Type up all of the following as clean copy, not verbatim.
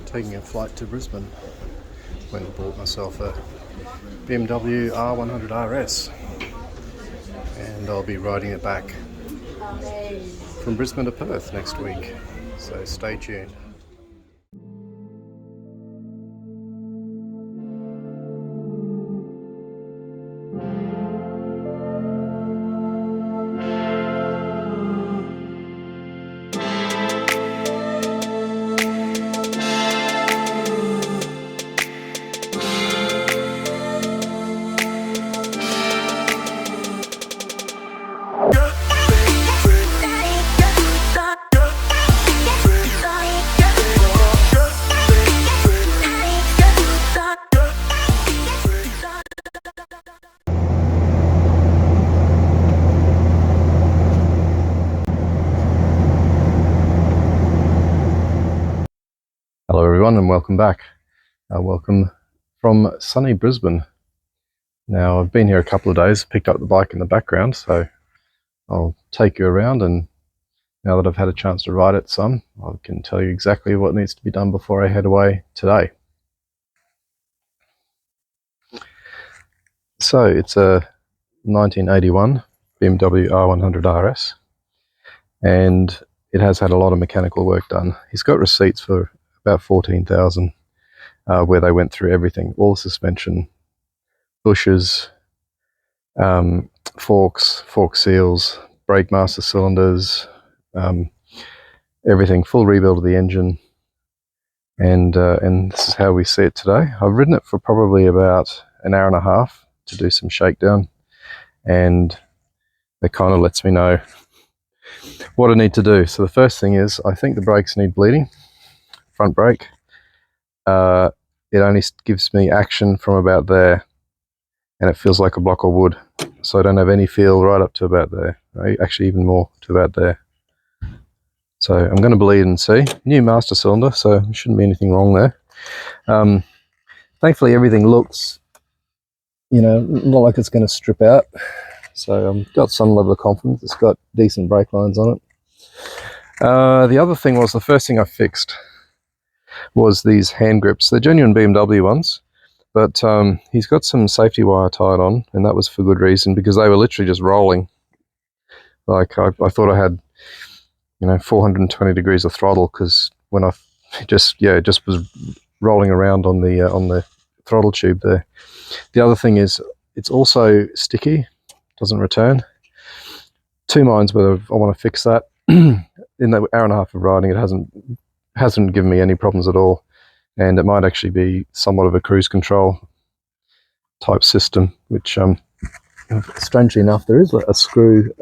taking a flight to Brisbane. Went and bought myself a BMW R100RS, and I'll be riding it back from Brisbane to Perth next week, so stay tuned. Hello everyone and welcome back. Welcome from sunny Brisbane. Now I've been here a couple of days, picked up the bike in the background, so I'll take you around, and now that I've had a chance to ride it some, I can tell you exactly what needs to be done before I head away today. So it's a 1981 BMW R100RS, and it has had a lot of mechanical work done. He's got receipts for about 14,000 where they went through everything, all suspension, bushes, forks, fork seals, brake master cylinders, everything, full rebuild of the engine, and this is how we see it today. I've ridden it for probably about an hour and a half to do some shakedown, and it kind of lets me know what I need to do. So the first thing is, I think the brakes need bleeding. Front brake, it only gives me action from about there, and it feels like a block of wood, so I don't have any feel right up to about there, actually even more to about there. So I'm going to bleed and see. New master cylinder, so there shouldn't be anything wrong there. Thankfully everything looks, not like it's going to strip out, so I've got some level of confidence. It's got decent brake lines on it. The other thing was, the first thing I fixed was these hand grips. They're genuine BMW ones, but he's got some safety wire tied on, and that was for good reason, because they were literally just rolling. Like I thought I had 420 degrees of throttle, because when I just was rolling around on the throttle tube there. The other thing is, it's also sticky, doesn't return. Two minds whether I want to fix that. In the hour and a half of riding, it hasn't given me any problems at all, and it might actually be somewhat of a cruise control type system, which strangely enough there is a screw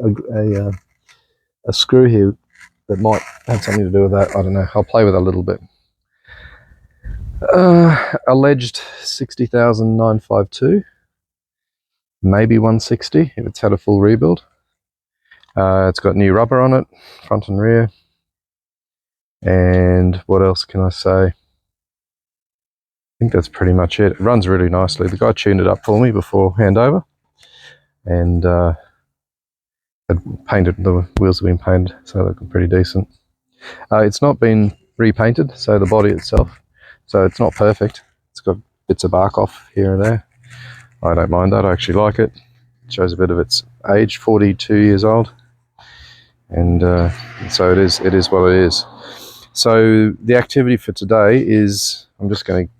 a screw here that might have something to do with that. I don't know, I'll play with it a little bit. Alleged 60,952, maybe 160 if it's had a full rebuild. It's got new rubber on it, front and rear. And what else can I say? I think that's pretty much it. It runs really nicely. The guy tuned it up for me before handover, and the wheels have been painted, so they look pretty decent. It's not been repainted, so the body itself, so it's not perfect. It's got bits of bark off here and there. I don't mind that. I actually like it. It shows a bit of its age, 42 years old, and so it is what it is. So the activity for today is, I'm just going to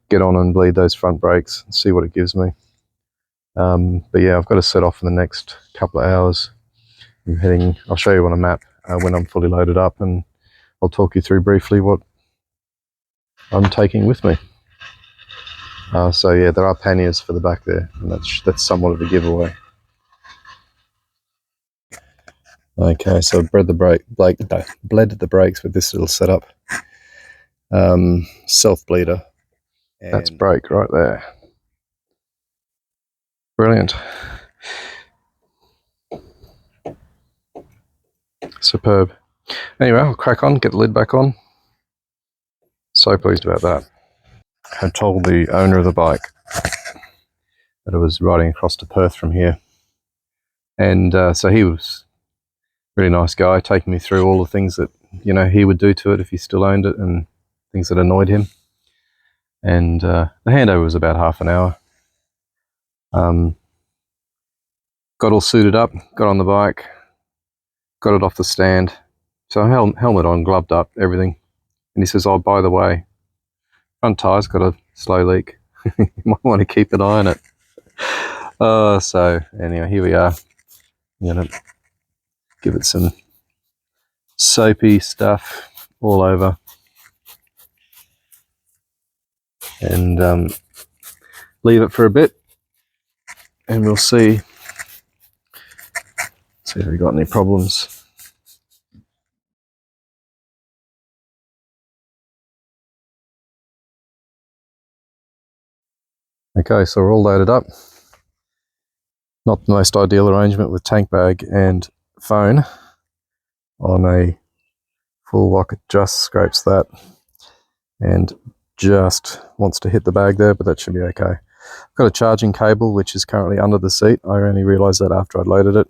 get on and bleed those front brakes and see what it gives me. But yeah, I've got to set off in the next couple of hours. I'll show you on a map when I'm fully loaded up, and I'll talk you through briefly what I'm taking with me. So yeah, there are panniers for the back there, and that's somewhat of a giveaway. Okay, so I bled the brakes with this little setup. Self-bleeder. That's brake right there. Brilliant. Superb. Anyway, I'll crack on, get the lid back on. So pleased about that. I told the owner of the bike that I was riding across to Perth from here, and so he was a really nice guy, taking me through all the things that he would do to it if he still owned it, and things that annoyed him. And the handover was about half an hour. Got all suited up, got on the bike, got it off the stand. So helmet on, gloved up, everything. And he says, oh, by the way, front tyre's got a slow leak. You might want to keep an eye on it. So anyway, here we are. I'm going to give it some soapy stuff all over. And leave it for a bit. And we'll see if we've got any problems. Okay, so we're all loaded up. Not the most ideal arrangement with tank bag and phone on a full lock. It just scrapes that and just wants to hit the bag there, but that should be okay. I've got a charging cable which is currently under the seat. I only realised that after I'd loaded it.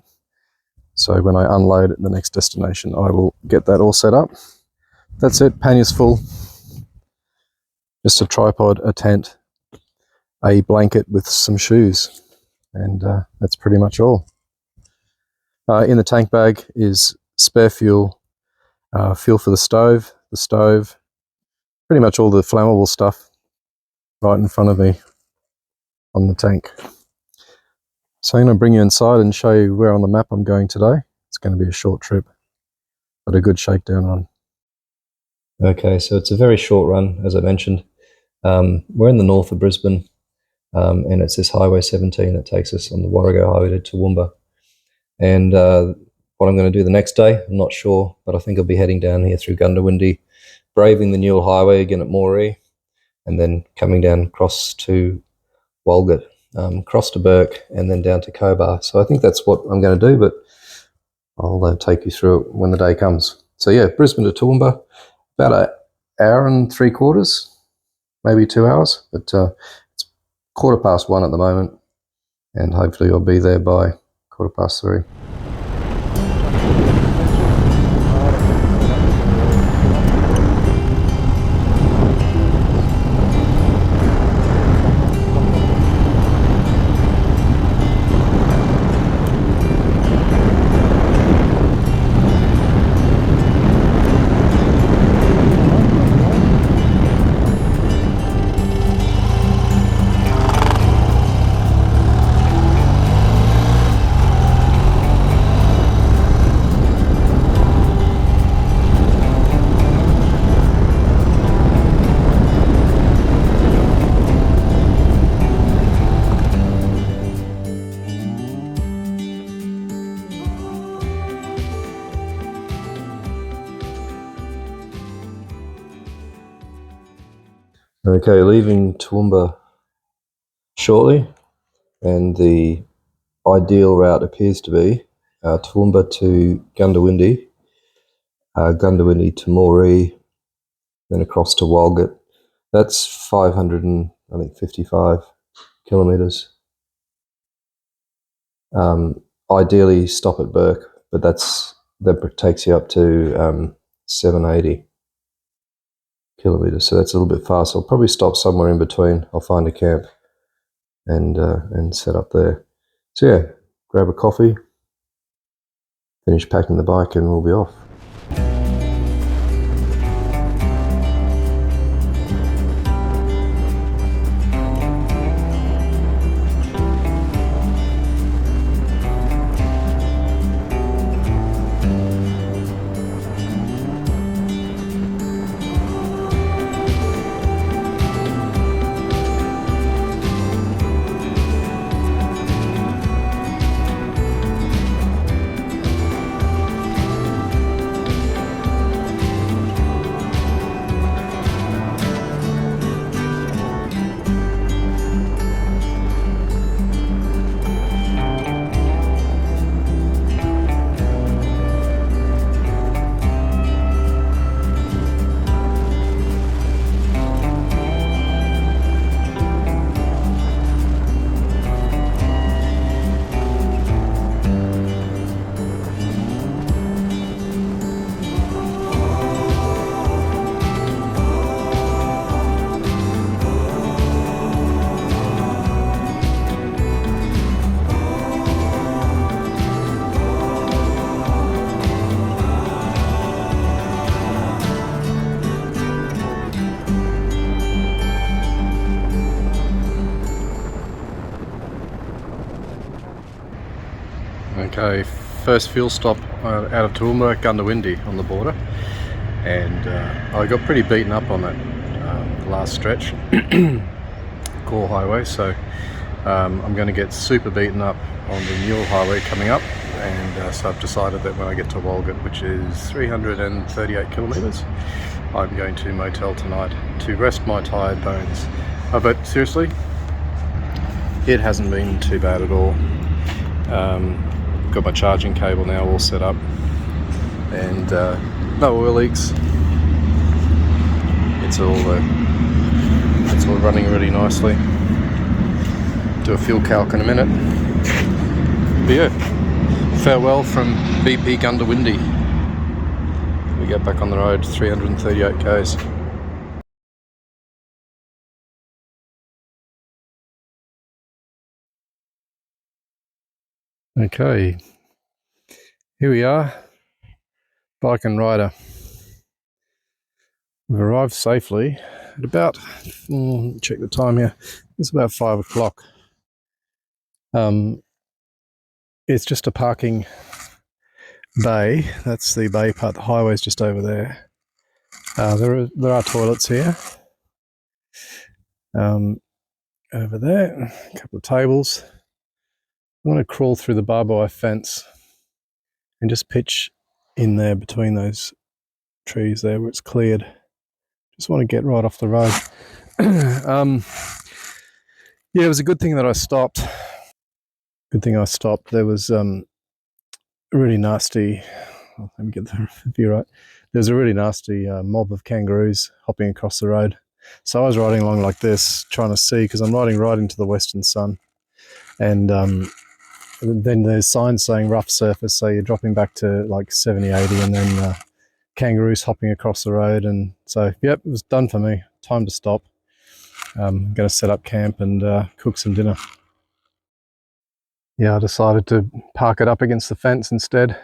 So when I unload it at the next destination, I will get that all set up. That's it, panniers full. Just a tripod, a tent, a blanket with some shoes, and that's pretty much all. In the tank bag is spare fuel, fuel for the stove, pretty much all the flammable stuff right in front of me on the tank. So I'm going to bring you inside and show you where on the map I'm going today. It's going to be a short trip, but a good shakedown run. Okay, so it's a very short run, as I mentioned. We're in the north of Brisbane, and it's this Highway 17 that takes us on the Warrego Highway to Toowoomba. And what I'm going to do the next day, I'm not sure, but I think I'll be heading down here through Gundawindi, braving the Newell Highway again at Moree, and then coming down across to Walgett, across to Burke, and then down to Cobar. So I think that's what I'm going to do, but I'll take you through it when the day comes. So yeah, Brisbane to Toowoomba, about an hour and 3/4, maybe 2 hours, but it's 1:15 at the moment, and hopefully I'll be there by 3:15. Okay, leaving Toowoomba shortly, and the ideal route appears to be Toowoomba to Gundawindi, Gundawindi to Moree, then across to Walgett. That's 555 kilometres. Ideally stop at Burke, but that takes you up to 780 kilometres, so that's a little bit far. So I'll probably stop somewhere in between. I'll find a camp and set up there. So yeah, grab a coffee, finish packing the bike, and we'll be off. Okay, first fuel stop out of Toowoomba, Gundawindi on the border, and I got pretty beaten up on that last stretch, core highway, so I'm going to get super beaten up on the Newell highway coming up, and so I've decided that when I get to Walgett, which is 338 kilometres, I'm going to motel tonight to rest my tired bones. But seriously, it hasn't been too bad at all. Got my charging cable now all set up, and no oil leaks. It's all running really nicely. Do a fuel calc in a minute. But yeah, farewell from BP Gundawindi. We get back on the road, 338 k's. Okay, here we are, bike and rider. We've arrived safely at about, check the time here, it's about 5 o'clock. It's just a parking bay. That's the bay part. The highway's just over there. There are toilets here. Over there, a couple of tables. I'm going to crawl through the barbed wire fence and just pitch in there between those trees there where it's cleared. Just want to get right off the road. Yeah, it was a good thing that I stopped. Good thing I stopped. There was a really nasty, let me get the view right. There's a really nasty mob of kangaroos hopping across the road. So I was riding along like this, trying to see, because I'm riding right into the western sun. And then there's signs saying rough surface, so you're dropping back to like 70, 80, and then kangaroos hopping across the road. And so, yep, it was done for me. Time to stop. I'm going to set up camp and cook some dinner. Yeah, I decided to park it up against the fence instead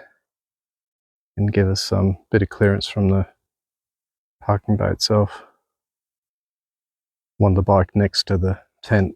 and give us some bit of clearance from the parking bay itself. Wanted the bike next to the tent.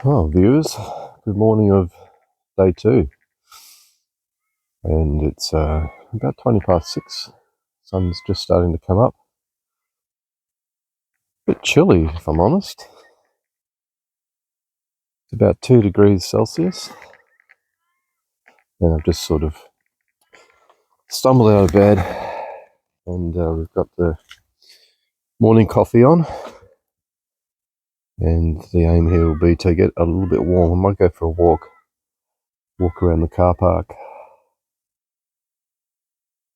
Oh, viewers, good morning of day 2, and it's about 20 past 6. Sun's just starting to come up. Bit chilly, if I'm honest. It's about 2 degrees Celsius, and I've just sort of stumbled out of bed, and we've got the morning coffee on, and the aim here will be to get a little bit warm. I might go for a walk around the car park,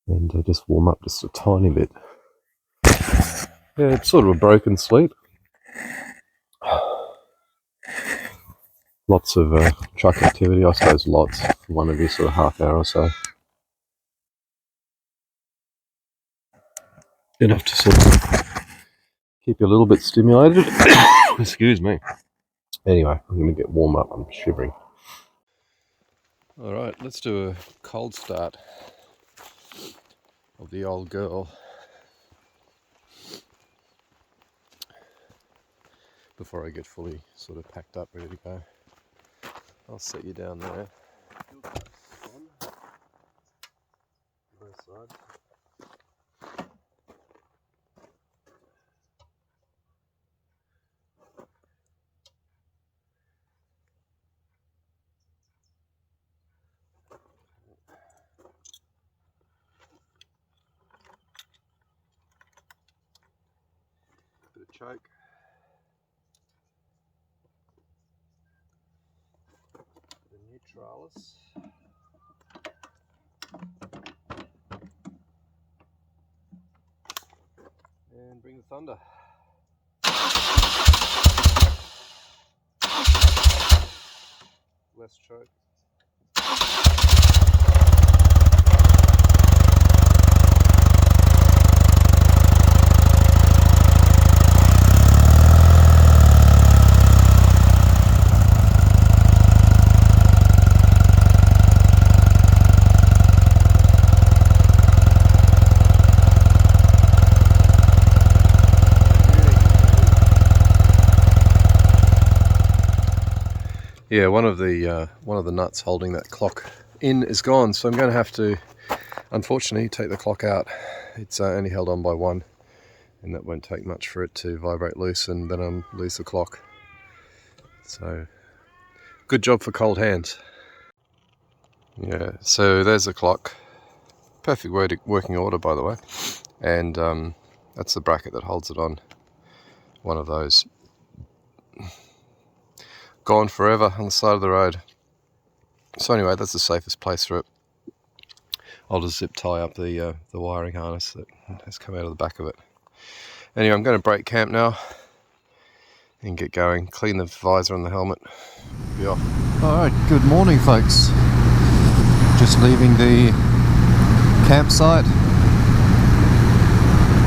and just warm up just a tiny bit. Yeah, it's sort of a broken sleep. Lots of truck activity, I suppose lots, for one every sort of half hour or so. Enough to sort of keep you a little bit stimulated. Excuse me. Anyway, I'm going to get warm up. I'm shivering. Alright, let's do a cold start of the old girl before I get fully sort of packed up, ready to go. I'll set you down there. Both sides. Bit of choke. trailers. And bring the thunder. Less choke. Yeah, one of the nuts holding that clock in is gone, so I'm going to have to, unfortunately, take the clock out. It's only held on by one, and that won't take much for it to vibrate loose and then lose the clock. So, good job for cold hands. Yeah, so there's the clock. Perfect working order, by the way. And that's the bracket that holds it on. One of those. Gone forever on the side of the road. So anyway, that's the safest place for it. I'll just zip tie up the wiring harness that has come out of the back of it. Anyway, I'm going to break camp now and get going. Clean the visor on the helmet. Be off. Alright, good morning folks. Just leaving the campsite,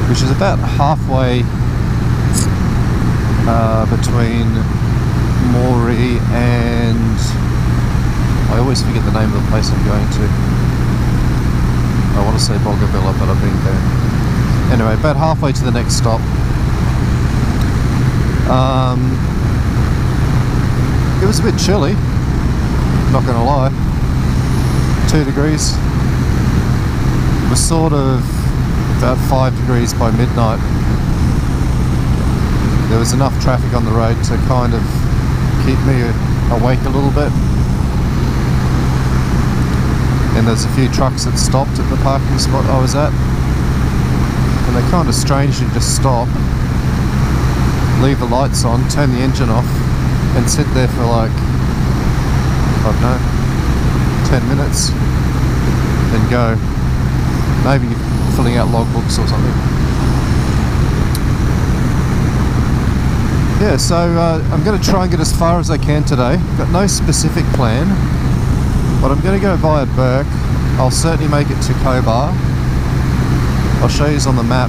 which is about halfway between Moree and I always forget the name of the place I'm going to. I want to say Bogabilla, but I've been there. Anyway, about halfway to the next stop. It was a bit chilly, not gonna lie. 2 degrees. It was sort of about 5 degrees by midnight. There was enough traffic on the road to kind of keep me awake a little bit. And there's a few trucks that stopped at the parking spot I was at. And they kind of strangely just stop, leave the lights on, turn the engine off, and sit there for like, I don't know, 10 minutes, then go. Maybe filling out logbooks or something. Yeah, so I'm going to try and get as far as I can today. Got no specific plan, but I'm going to go via Burke. I'll certainly make it to Cobar. I'll show you on the map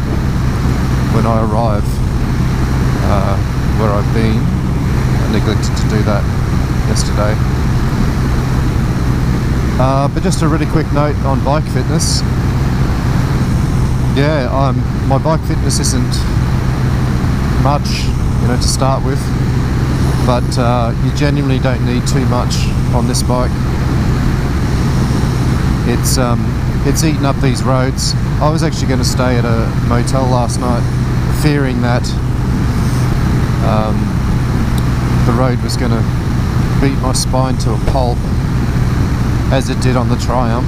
when I arrive where I've been. I neglected to do that yesterday. But just a really quick note on bike fitness. Yeah, my bike fitness isn't much, to start with, but you genuinely don't need too much on this bike. It's eaten up these roads. I was actually going to stay at a motel last night, fearing that the road was going to beat my spine to a pulp, as it did on the Triumph.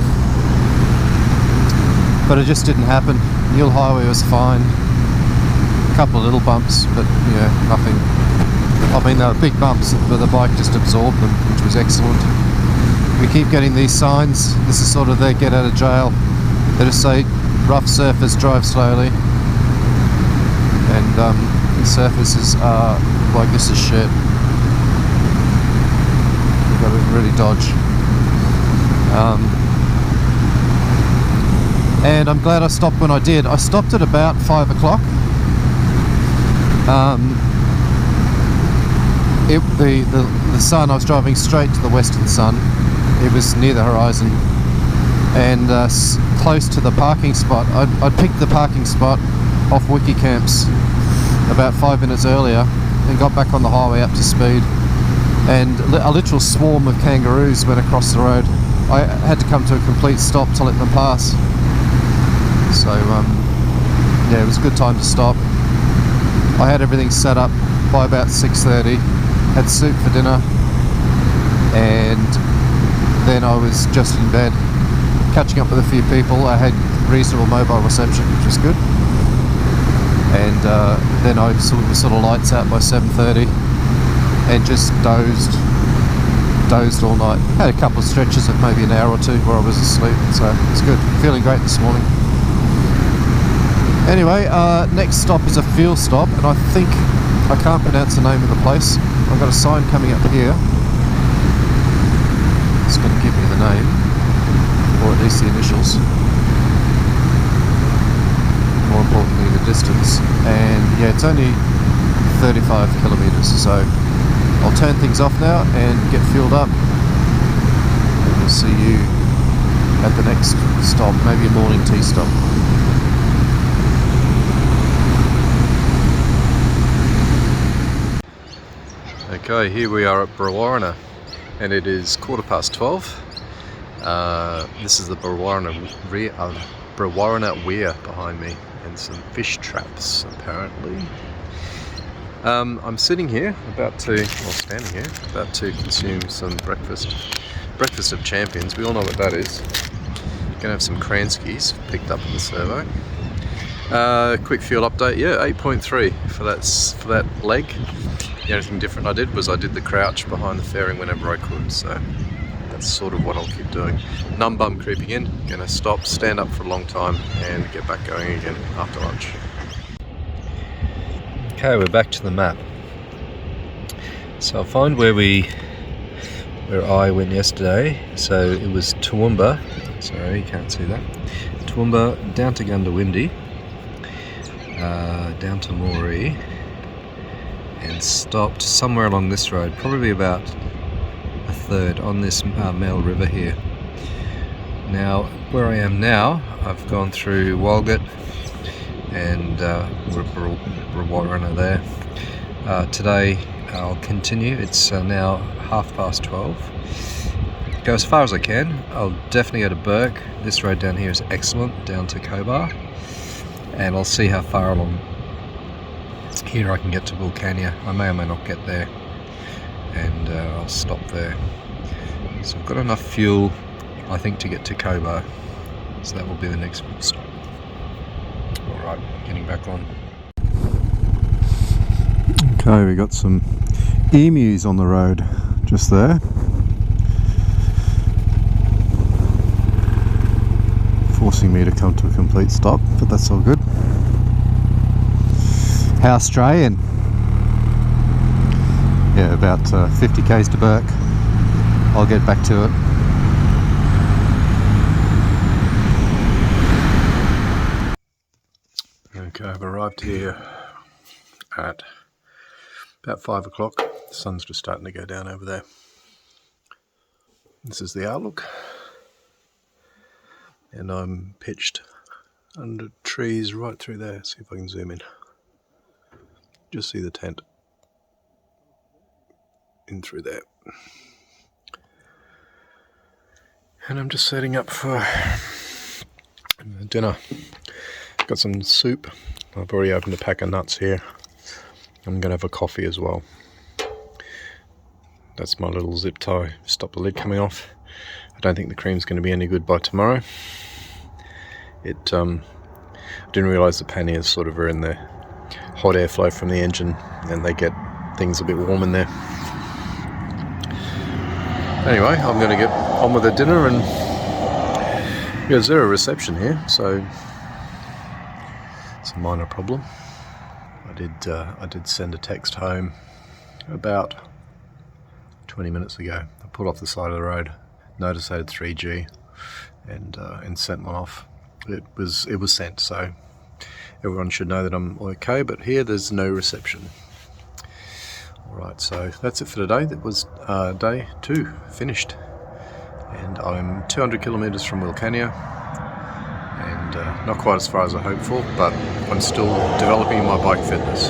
But it just didn't happen. Neil Highway was fine. A couple of little bumps, but yeah, nothing. I mean, they were big bumps, but the bike just absorbed them, which was excellent. We keep getting these signs. This is sort of their get out of jail. They just say, rough surface, drive slowly. And the surfaces are like, this is shit. You've got to really dodge. And I'm glad I stopped when I did. I stopped at about 5 o'clock. The sun, I was driving straight to the western sun. It was near the horizon, and close to the parking spot. I'd picked the parking spot off Wikicamps about 5 minutes earlier and got back on the highway up to speed, and a literal swarm of kangaroos went across the road. I had to come to a complete stop to let them pass. So yeah, it was a good time to stop. I had everything set up by about 6:30, had soup for dinner, and then I was just in bed, catching up with a few people. I had reasonable mobile reception, which was good. And then I was sort of lights out by 7:30 and just dozed dozed all night. Had a couple of stretches of maybe an hour or two where I was asleep, so it's good. Feeling great this morning. Anyway, next stop is a fuel stop, and I think I can't pronounce the name of the place. I've got a sign coming up here. It's going to give me the name, or at least the initials. More importantly, the distance. And yeah, it's only 35 kilometres, so I'll turn things off now and get fueled up. And we'll see you at the next stop, maybe a morning tea stop. Okay, here we are at Brewarrina, and it is 12:15. This is the Brewarrina Weir behind me, and some fish traps apparently. I'm sitting here standing here, about to consume some breakfast. Breakfast of champions, we all know what that is. Gonna have some Kranskis picked up in the servo. Quick fuel update, yeah, 8.3 for that leg. The only thing different I did was I did the crouch behind the fairing whenever I could, so that's sort of what I'll keep doing. Numb bum creeping in, gonna stop, stand up for a long time and get back going again after lunch. Okay, we're back to the map. So I'll find where I went yesterday. So it was Toowoomba, sorry you can't see that. Toowoomba down to Gundawindi, down to Moree, and stopped somewhere along this road, probably about a third on this Mel River here. Now, where I am now, I've gone through Walgett and Brewarrina there. Today I'll continue. It's now 12:30. Go as far as I can. I'll definitely go to Burke. This road down here is excellent, down to Cobar, and I'll see how far along here I can get to Wilcannia. I may or may not get there, and I'll stop there. So I've got enough fuel, I think, to get to Cobar, so that will be the next stop. Alright, getting back on. Okay, we got some emus on the road just there. Forcing me to come to a complete stop, but that's all good. How Australian? Yeah, about 50 k's to Burke. I'll get back to it. Okay, I've arrived here at about 5 o'clock. The sun's just starting to go down over there. This is the outlook. And I'm pitched under trees right through there. See if I can zoom in. Just see the tent in through there. And I'm just setting up for dinner. Got some soup. I've already opened a pack of nuts here. I'm going to have a coffee as well. That's my little zip tie. Stop the lid coming off. I don't think the cream's going to be any good by tomorrow. I didn't realise the panniers sort of are in there. Hot airflow from the engine, and they get things a bit warm in there. Anyway, I'm going to get on with the dinner, and there's zero reception here, so it's a minor problem. I did send a text home about 20 minutes ago. I pulled off the side of the road, noticed I had 3G, and sent one off. It was sent, so everyone should know that I'm okay, but here there's no reception. Alright, so that's it for today. That was day 2 finished, and I'm 200 kilometres from Wilcannia, and not quite as far as I hoped for, but I'm still developing my bike fitness.